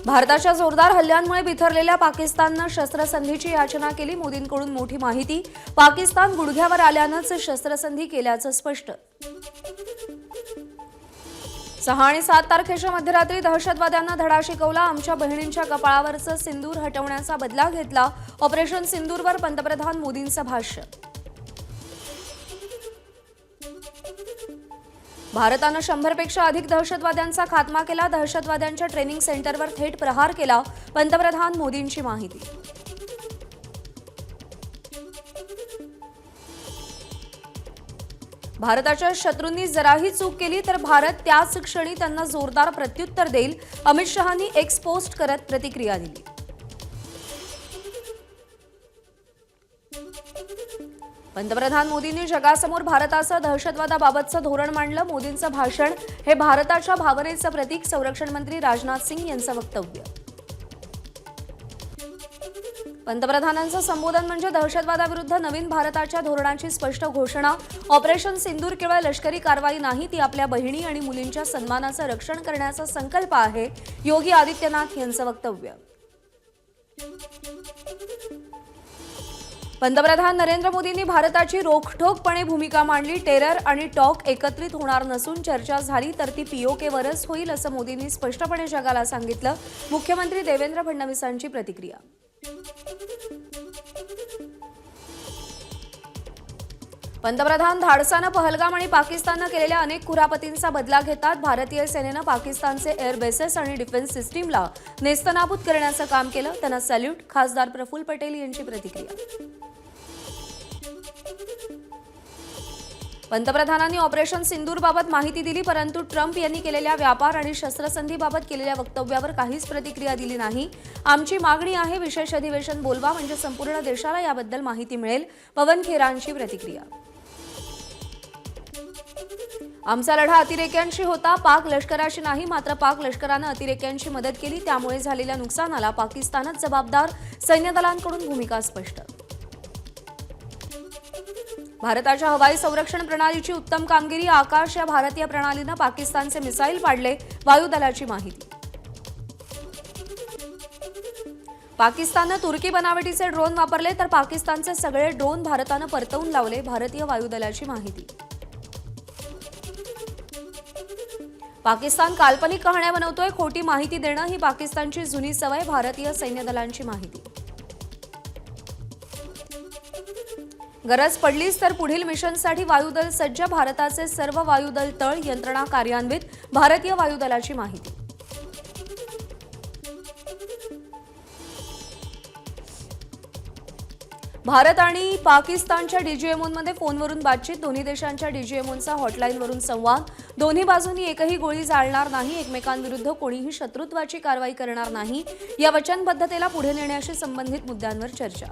भारताच्या जोरदार हल्ल्यांमुळे बिथरलेल्या पाकिस्ताननं शस्त्रसंधीची याचना केली। मोदींकडून मोठी माहिती। पाकिस्तान गुडघ्यावर आल्यानंच शस्त्रसंधी केल्याचं स्पष्ट। 6 आणि 7 तारखेच्या मध्यरात्री दहशतवाद्यांना धडा शिकवला। आमच्या बहिणींच्या कपाळावरचं सिंदूर हटवण्याचा बदला घेतला। ऑपरेशन सिंदूरवर पंतप्रधान मोदींचं भाष्य। भारतानं 100 पेक्षा अधिक दहशतवाद्यांचा खात्मा केला। दहशतवाद्यांच्या ट्रेनिंग सेंटरवर थेट प्रहार केला। पंतप्रधान मोदींची माहिती। भारताच्या शत्रूंनी जराही चूक केली तर भारत त्याच क्षणी त्यांना जोरदार प्रत्युत्तर देईल। अमित शहांनी एक्स पोस्ट करत प्रतिक्रिया दिली। पंतप्रधान मोदींनी जगासमोर भारताचं दहशतवादाबाबतचं धोरण मांडलं। मोदींचं भाषण हे भारताच्या भावनेचं प्रतीक। संरक्षण मंत्री राजनाथ सिंग यांचं वक्तव्य। पंतप्रधानांचं संबोधन म्हणजे दहशतवादाविरुद्ध नवीन भारताच्या धोरणाची स्पष्ट घोषणा। ऑपरेशन सिंदूर केवळ लष्करी कारवाई नाही, ती आपल्या बहिणी आणि मुलींच्या सन्मानाचं रक्षण करण्याचा संकल्प आहे। योगी आदित्यनाथ यांचं वक्तव्य। पंतप्रधान नरेंद्र मोदींनी भारताची रोखठोकपणे भूमिका मांडली। टेरर आणि टॉक एकत्रित होणार नसून चर्चा झाली तर ती पीओकेवरच होईल असं मोदींनी स्पष्टपणे जगाला सांगितलं। मुख्यमंत्री देवेंद्र फडणवीसांची प्रतिक्रिया। पंतप्रधान धाडसानं पहलगाम आणि पाकिस्ताननं केलेल्या अनेक कुरापतींचा बदला घेतात। भारतीय सेनेनं पाकिस्तानचे एअर बेसेस आणि डिफेन्स सिस्टीमला नेस्तनाबूत करण्याचं काम केलं। त्यांना सॅल्यूट। खासदार प्रफुल्ल पटेल यांची प्रतिक्रिया। पंतप्रधानांनी ऑपरेशन सिंदूरबाबत माहिती दिली, परंतु ट्रम्प यांनी केलेल्या व्यापार आणि शस्त्रसंधीबाबत केलेल्या वक्तव्यावर काहीच प्रतिक्रिया दिली नाही। आमची मागणी आहे, विशेष अधिवेशन बोलवा म्हणजे संपूर्ण देशाला याबद्दल माहिती मिळेल। पवन खेरांची प्रतिक्रिया। आमचा लढा अतिरेक्यांशी होता, पाक लष्कराशी नाही। मात्र पाक लष्करानं अतिरेक्यांची मदत केली, त्यामुळे झालेल्या नुकसानाला पाकिस्तानच जबाबदार। सैन्य दलांकडून भूमिका स्पष्ट। भारताच्या हवाई संरक्षण प्रणालीची उत्तम कामगिरी। आकाश या भारतीय प्रणालीनं पाकिस्तानचे मिसाईल पाडले। वायुदलाची माहिती। पाकिस्ताननं तुर्की बनावटीचे ड्रोन वापरले तर पाकिस्तानचे सगळे ड्रोन भारतानं परतवून लावले। भारतीय वायुदलाची माहिती। पाकिस्तान काल्पनिक कहाण्या बनवतोय, खोटी माहिती देणं ही पाकिस्तानची जुनी सवय। भारतीय सैन्य दलांची माहिती। गरज पडलीच तर पुढील मिशनसाठी वायुदल सज्ज। भारताचे सर्व वायुदल तळ यंत्रणा कार्यान्वित। भारतीय वायुदलाची माहिती। भारत आणि पाकिस्तानच्या डीजीएमओमध्ये फोनवरून बातचीत। दोन्ही देशांच्या डीजीएमओंचा हॉटलाईनवरून संवाद। दोन्ही बाजूंनी एकही गोळी जाळणार नाही, एकमेकांविरुद्ध कोणीही शत्रुत्वाची कारवाई करणार नाही या वचनबद्धतेला पुढे नेण्याशी संबंधित मुद्द्यांवर चर्चा।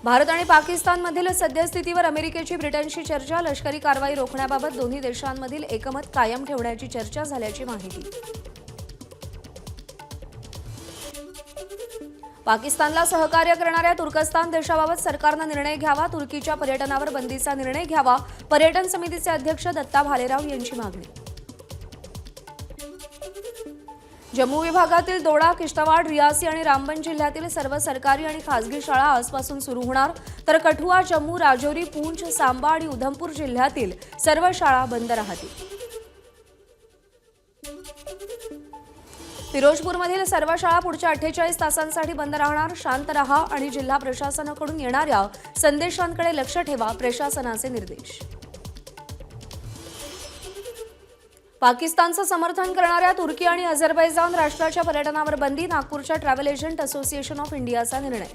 भारत आणि पाकिस्तानमधील सद्यस्थितीवर अमेरिकेची ब्रिटनशी चर्चा। लष्करी कारवाई रोखण्याबाबत दोन्ही देशांमधील एकमत कायम ठेवण्याची चर्चा झाल्याची माहिती। पाकिस्तानला सहकार्य करणाऱ्या तुर्कस्तान देशाबाबत सरकारनं निर्णय घ्यावा। तुर्कीच्या पर्यटनावर बंदीचा निर्णय घ्यावा। पर्यटन समितीचे अध्यक्ष दत्ता भालेराव यांची मागणी। जम्मू विभागातील दोडा, किश्तवाड़, रियासी आणि रामबन जिल्ह्यातील सर्व सरकारी आणि खासगी शाळा आजपासून सुरू होणार, तर कठुआ, जम्मू, राजौरी, पूंछ, सांबा आणि उधमपूर जिल्ह्यातील सर्व शाळा बंद राहतील। फिरोजपूरमधील सर्व शाळा पुढच्या 48 तासांसाठी बंद राहणार। शांत रहा आणि जिल्हा प्रशासनाकडून येणाऱ्या संदेशांकडे लक्ष ठेवा, प्रशासनाचे निर्देश। पाकिस्तानचं समर्थन करणाऱ्या तुर्की आणि अझरबैजान राष्ट्राच्या पर्यटनावर बंदी। नागपूरच्या ट्रॅव्हल एजंट असोसिएशन ऑफ इंडियाचा निर्णय।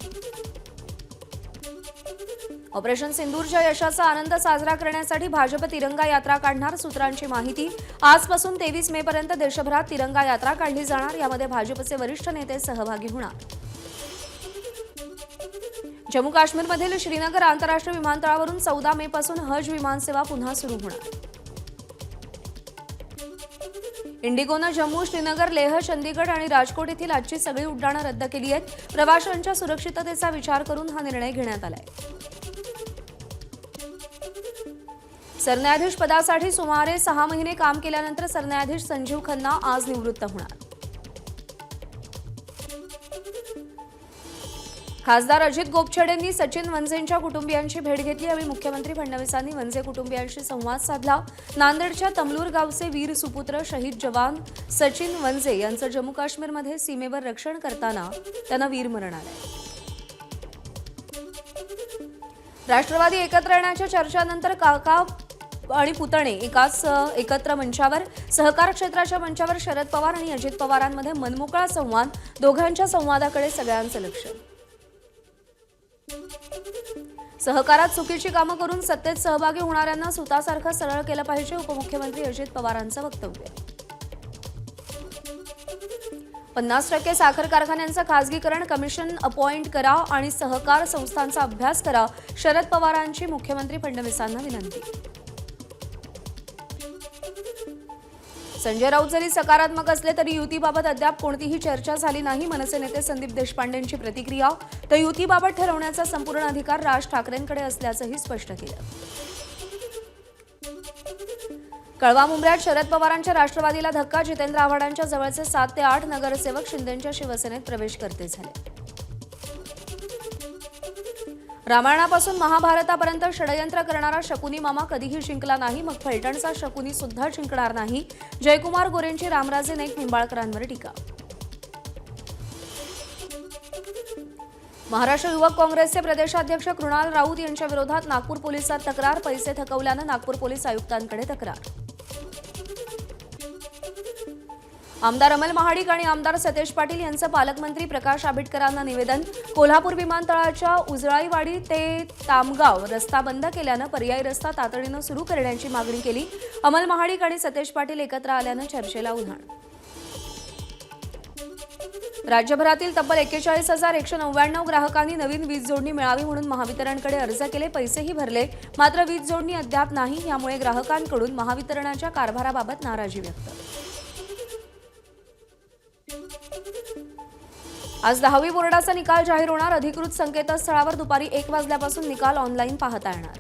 ऑपरेशन सिंदूरच्या यशाचा आनंद साजरा करण्यासाठी भाजप तिरंगा यात्रा काढणार। सूत्रांची माहिती। आजपासून 23 मे पर्यंत देशभरात तिरंगा यात्रा काढली जाणार। यामध्ये भाजपचे वरिष्ठ नेते सहभागी होणार। जम्मू काश्मीरमधील श्रीनगर आंतरराष्ट्रीय विमानतळावरून 14 मे पासून हज विमानसेवा पुन्हा सुरू होणार। इंडिगोनं जम्मू, श्रीनगर, लेह, चंदीगड आणि राजकोट येथील आजची सगळी उड्डाणं रद्द केली आहेत। प्रवाशांच्या सुरक्षिततेचा विचार करून हा निर्णय घेण्यात आलाय। सरन्यायाधीश पदासाठी सुमारे 6 महिने काम केल्यानंतर सरन्यायाधीश संजीव खन्ना आज निवृत्त होणार. खासदार अजित गोपछडेंनी सचिन वंजेंच्या कुटुंबियांची भेट घेतली. यावेळी मुख्यमंत्री फडणवीसांनी वंजे कुटुंबियांशी संवाद साधला. नांदेडच्या तमलूर गावचे वीर सुपुत्र शहीद जवान सचिन वंजे यांचं जम्मू काश्मीरमध्ये सीमेवर रक्षण करताना त्यांना वीरमरण आलंय. राष्ट्रवादी एकत्र येण्याच्या चर्चांनंतर काका आणि पुतणे एकत्र मंचावर. सहकार क्षेत्राच्या मंचावर शरद पवार आणि अजित पवारांमध्ये मनमोकळा संवाद. दोघांच्या संवादाकडे सगळ्यांचं लक्ष. सहकारात चुकीची कामं करून सत्तेत सहभागी होणाऱ्यांना सुतासारखं सरळ केलं पाहिजे, उपमुख्यमंत्री अजित पवारांचं वक्तव्य. 50% साखर कारखान्यांचं खासगीकरण, कमिशन अपॉइंट करा आणि सहकार संस्थांचा अभ्यास करा, शरद पवारांची मुख्यमंत्री फडणवीसांना विनंती. संजय राऊत जरी सकारात्मक असले तरी युतीबाबत अद्याप कोणतीही चर्चा झाली नाही. मनसे नेते संदीप देशपांडेंची प्रतिक्रिया. तर युतीबाबत ठरवण्याचा संपूर्ण अधिकार राज ठाकरेंकडे असल्याचंही स्पष्ट केलं. कळवा मुंब्र्यात शरद पवारांच्या राष्ट्रवादीला धक्का. जितेंद्र आव्हाडांच्या जवळचे 7 ते 8 नगरसेवक शिंदेंच्या शिवसेनेत प्रवेशकर्ते झाले. रामायणापासून महाभारतापर्यंत षडयंत्र करणारा शकुनी मामा कधीही जिंकला नाही, मग फलटणचा शकुनी सुद्धा जिंकणार नाही. जयकुमार गोरेंची रामराजे नाईक निंबाळकरांवर टीका. महाराष्ट्र युवक काँग्रेसचे प्रदेशाध्यक्ष कृणाल राऊत यांच्या विरोधात नागपूर पोलिसात तक्रार. पैसे थकवल्यानं नागपूर पोलीस आयुक्तांकडे तक्रार. आमदार अमल महाडिक आणि आमदार सतेज पाटील यांचं पालकमंत्री प्रकाश आंबेडकरांना निवेदन. कोल्हापूर विमानतळाच्या उजळाईवाडी ते तामगाव रस्ता बंद केल्यानं पर्यायी रस्ता तातडीनं सुरू करण्याची मागणी केली. अमल महाडिक आणि सतेज पाटील एकत्र आल्यानं चर्चेला उधाण. राज्यभरातील तब्बल 41,199 ग्राहकांनी नवीन वीज जोडणी मिळावी म्हणून महावितरणकडे अर्ज केले. पैसेही भरले, मात्र वीज जोडणी अद्याप नाही. यामुळे ग्राहकांकडून महावितरणाच्या कारभाराबाबत नाराजी व्यक्त. आज 10वी बोर्डाचा निकाल जाहीर होणार. अधिकृत संकेतस्थळावर दुपारी 1 वाजल्यापासून निकाल ऑनलाईन पाहता येणार.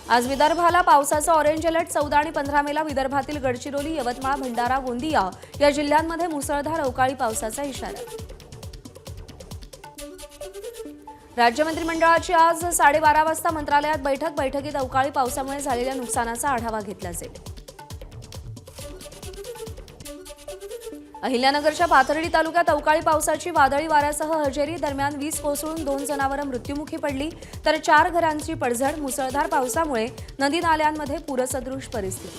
आज विदर्भाला पावसाचा ऑरेंज अलर्ट. 14 आणि 15 मेला विदर्भातील गडचिरोली, यवतमाळ, भंडारा, गोंदिया या जिल्ह्यांमध्ये मुसळधार अवकाळी पावसाचा इशारा. राज्य मंत्रिमंडळाची आज 12:30 वाजता मंत्रालयात बैठक. बैठकीत अवकाळी पावसामुळे झालेल्या नुकसानाचा आढावा घेतला जाईल. अहिल्यानगरच्या पाथर्डी तालुक्यात अवकाळी पावसाची वादळी वाऱ्यासह हजेरी. दरम्यान 20 कोसळून 2 जनावरं मृत्युमुखी पडली तर 4 घरांची पडझड. मुसळधार पावसामुळे नदी नाल्यांमध्ये पूरसदृश परिस्थिती.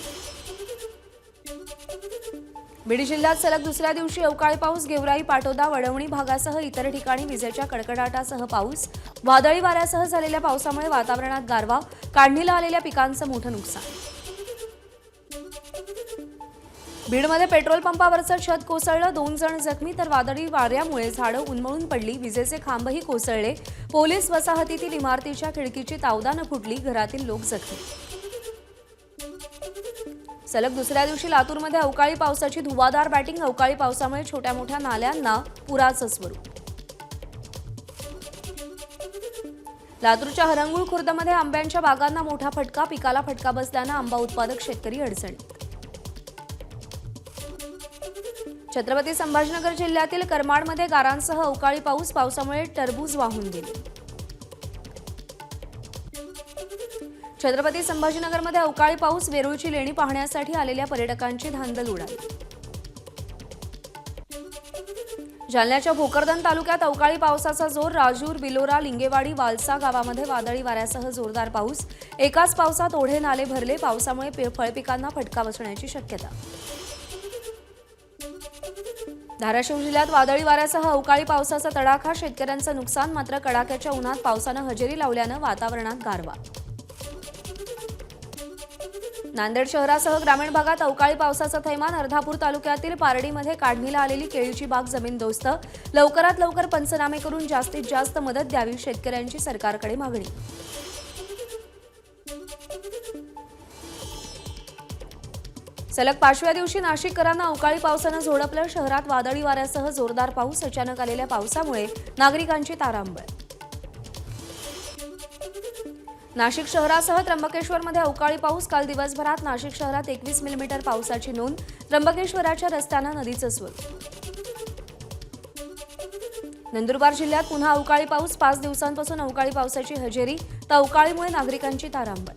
बीड जिल्ह्यात सलग दुसऱ्या दिवशी अवकाळी पाऊस. गेवराई, पाटोदा, वडवणी भागासह इतर ठिकाणी विजेच्या कडकडाटासह पाऊस. वादळी वाऱ्यासह झालेल्या पावसामुळे वातावरणात गारवा. काढणीला आलेल्या पिकांचं मोठं नुकसान. बीडमध्ये पेट्रोल पंपावरचं छत कोसळलं. 2 जण जखमी तर वादळी वाऱ्यामुळे झाडं उन्मळून पडली. विजेचे खांबही कोसळले. पोलीस वसाहतीतील इमारतीच्या खिडकीची तावदानं फुटली. घरातील लोक जखमी. सलग दुसऱ्या दिवशी लातूरमध्ये अवकाळी पावसाची धुवाधार बॅटिंग. अवकाळी पावसामुळे छोट्या मोठ्या नाल्यांना पुराचं स्वरूप. लातूरच्या हरंगुळ खुर्दमध्ये आंब्यांच्या बागांना मोठा फटका. पिकाला फटका बसल्यानं आंबा उत्पादक शेतकरी अडचणीत. छत्रपती संभाजीनगर जिल्ह्यातील करमाडमध्ये गारांसह अवकाळी पाऊस. पावसामुळे टरबूज वाहून गेले. छत्रपती संभाजीनगरमध्ये अवकाळी पाऊस. वेरूळची लेणी पाहण्यासाठी आलेल्या पर्यटकांची धांदल उडाली. जालन्याच्या भोकरदन तालुक्यात अवकाळी पावसाचा जोर. राजूर, बिलोरा, लिंगेवाडी, वालसा गावामध्ये वादळी वाऱ्यासह जोरदार पाऊस. एकाच पावसात ओढे नाले भरले. पावसामुळे फळपिकांना फटका बसण्याची शक्यता. धाराशिव जिल्ह्यात वादळी वाऱ्यासह अवकाळी पावसाचा तडाखा. शेतकऱ्यांचं नुकसान. मात्र कडाक्याच्या उन्हात पावसानं हजेरी लावल्यानं वातावरणात गारवा. नांदेड शहरासह ग्रामीण भागात अवकाळी पावसाचं थैमान. अर्धापूर तालुक्यातील पारडीमध्ये काढणीला आलेली केळीची बाग जमीनदोस्त. लवकरात लवकर पंचनामे करून जास्तीत जास्त मदत द्यावी, शेतकऱ्यांची सरकारकडे मागणी. सलग 5व्या दिवशी नाशिककरांना अवकाळी पावसानं झोडपलं. शहरात वादळी वाऱ्यासह जोरदार पाऊस. अचानक आलेल्या पावसामुळे नागरिकांची तारांबळ. नाशिक शहरासह त्र्यंबकेश्वरमध्ये अवकाळी पाऊस. काल दिवसभरात नाशिक शहरात 21 मिलीमीटर पावसाची नोंद. त्र्यंबकेश्वराच्या रस्त्यांना नदीचं स्वरूप. नंदुरबार जिल्ह्यात पुन्हा अवकाळी पाऊस. 5 दिवसांपासून अवकाळी पावसाची हजेरी. तर अवकाळीमुळे नागरिकांची तारांबळ.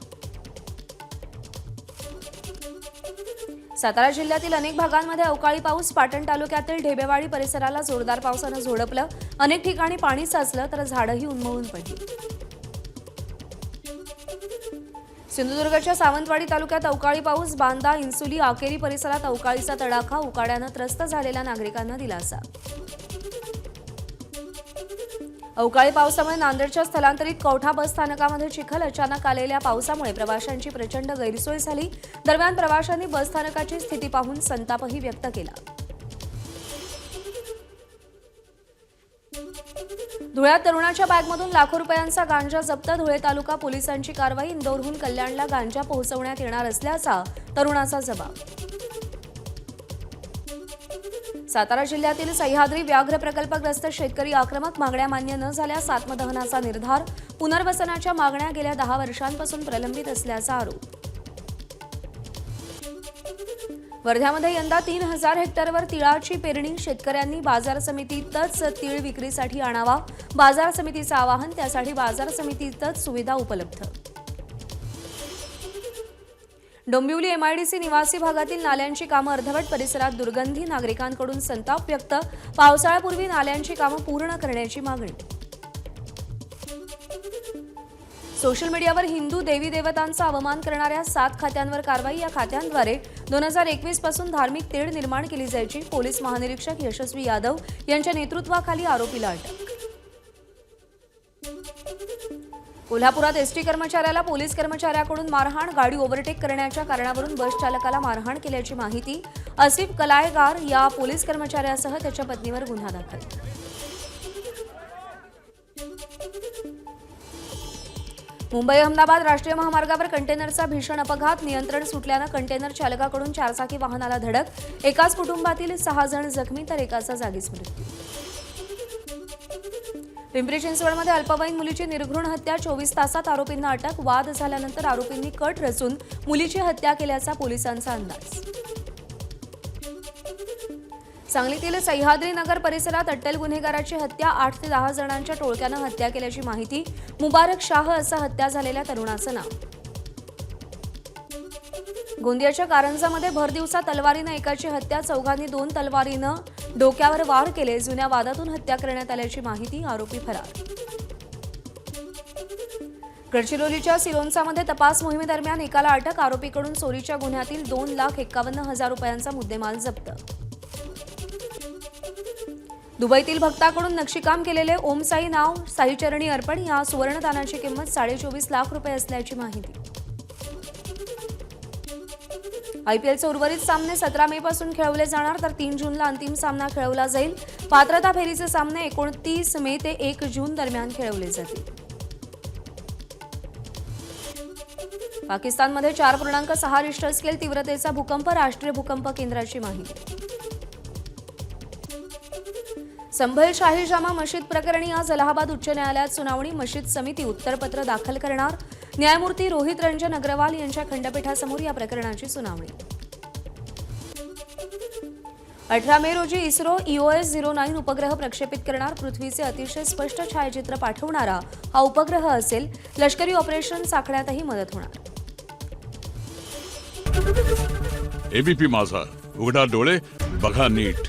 सातारा जिल्ह्यातील अनेक भागांमध्ये अवकाळी पाऊस. पाटण तालुक्यातील ढेबेवाडी परिसराला जोरदार पावसानं झोडपलं. अनेक ठिकाणी पाणी साचलं तर झाडंही उन्मळून पडली. सिंधुदुर्गच्या सावंतवाडी तालुक्यात अवकाळी पाऊस. बांदा, इन्सुली, आकेरी परिसरात अवकाळीचा तडाखा. उकाड्यानं त्रस्त झालेल्या नागरिकांना दिलासा. अवकाळी पावसामुळे नांदेडच्या स्थलांतरित कौठा बस स्थानकामध्ये चिखल. अचानक आलेल्या पावसामुळे प्रवाशांची प्रचंड गैरसोय झाली. दरम्यान प्रवाशांनी बस स्थानकाची स्थिती पाहून संतापही व्यक्त केला. धुळ्यात तरुणाच्या बॅगमधून लाखो रुपयांचा गांजा जप्त. धुळे तालुका पोलिसांची कारवाई. इंदोरहून कल्याणला गांजा पोहोचवण्यात येणार असल्याचा तरुणाचा जबाब. सातारा जिल्ह्यातील सह्याद्री व्याघ्र प्रकल्पग्रस्त शेतकरी आक्रमक. मागण्या मान्य न झाल्यास आत्मदहनाचा निर्धार. पुनर्वसनाच्या मागण्या गेल्या 10 वर्षांपासून प्रलंबित असल्याचा आरोप. वर्ध्यामध्ये यंदा 3000 हेक्टरवर तिळाची पेरणी. शेतकऱ्यांनी बाजार समितीतच तीळ विक्रीसाठी आणावा. बाजार समितीचं आवाहन. त्यासाठी बाजार समितीतच सुविधा उपलब्ध. डोंबिवली एमआयडीसी निवासी भागातील नाल्यांची कामं अर्धवट. परिसरात दुर्गंधी. नागरिकांकडून संताप व्यक्त. पावसाळ्यापूर्वी नाल्यांची कामं पूर्ण करण्याची मागणी. सोशल मीडियावर हिंदू देवी देवतांचा अवमान करणाऱ्या 7 खात्यांवर कारवाई. या खात्यांद्वारे 2021 पासून धार्मिक तेढ निर्माण केली जायची. पोलीस महानिरीक्षक यशस्वी यादव यांच्या नेतृत्वाखाली आरोपीला अटक. कोल्हापुरात एसटी कर्मचाऱ्याला पोलीस कर्मचाऱ्याकडून मारहाण. गाडी ओव्हरटेक करण्याच्या कारणावरून बस चालकाला मारहाण केल्याची माहिती. आसिफ कलायगार या पोलीस कर्मचाऱ्यासह त्याच्या पत्नीवर गुन्हा दाखल. मुंबई अहमदाबाद राष्ट्रीय महामार्गावर कंटेनरचा भीषण अपघात. नियंत्रण सुटल्यानं कंटेनर चालकाकडून 4 चाकी वाहनाला धडक. एकाच कुटुंबातील 6 जण जखमी तर एकाचा जागीच मृत्यू. पिंपरी चिंचवडमध्ये अल्पवयीन मुलीची निर्घृण हत्या. 24 तासात आरोपींना अटक. वाद झाल्यानंतर आरोपींनी कट रचून मुलीची हत्या केल्याचा पोलिसांचा अंदाज. सांगलीतील सह्याद्री नगर परिसरात अट्टल गुन्हेगाराची हत्या. 8 ते 10 जणांच्या टोळक्यानं हत्या केल्याची माहिती. मुबारक शाह असं हत्या झालेल्या तरुणाचं नाव. गोंदियाच्या कारंजामध्ये भरदिवसा तलवारीनं एकाची हत्या. चौघांनी 2 तलवारीनं डोक्यावर वार केले. जुन्या वादातून हत्या करण्यात आल्याची माहिती. आरोपी फरार. गडचिरोलीच्या सिरोंचामध्ये तपास मोहिमेदरम्यान एकाला अटक. आरोपीकडून चोरीच्या गुन्ह्यातील 2,51,000 रुपयांचा मुद्देमाल जप्त. दुबईतील भक्ताकडून नक्षीकाम केलेले ओम साई नाव साईचरणी अर्पण. या सुवर्णदानाची किंमत 24.5 लाख रुपये असल्याची माहिती. आयपीएलचे उर्वरित सामने 17 मे पासून खेळवले जाणार तर 3 जूनला अंतिम सामना खेळवला जाईल. पात्रता फेरीचे सामने 29 मे ते 1 जून दरम्यान खेळवले जातील. पाकिस्तानमध्ये 4.6 रिश्टर स्केल तीव्रतेचा भूकंप. राष्ट्रीय भूकंप केंद्राची माहिती. संभल शाही जामा मशीद प्रकरणी आज अलाहाबाद उच्च न्यायालयात सुनावणी. मशीद समिती उत्तरपत्र दाखल करणार. न्यायमूर्ती रोहित रंजन अग्रवाल यांच्या खंडपीठासमोर या प्रकरणाची सुनावणी. 18 मे रोजी इस्रो EOS-09 उपग्रह प्रक्षेपित करणार. पृथ्वीचे अतिशय स्पष्ट छायाचित्र पाठवणारा हा उपग्रह असेल. लष्करी ऑपरेशन आखण्यातही मदत होणार. एबीपी माझा, उघडा डोळे बघा नीट.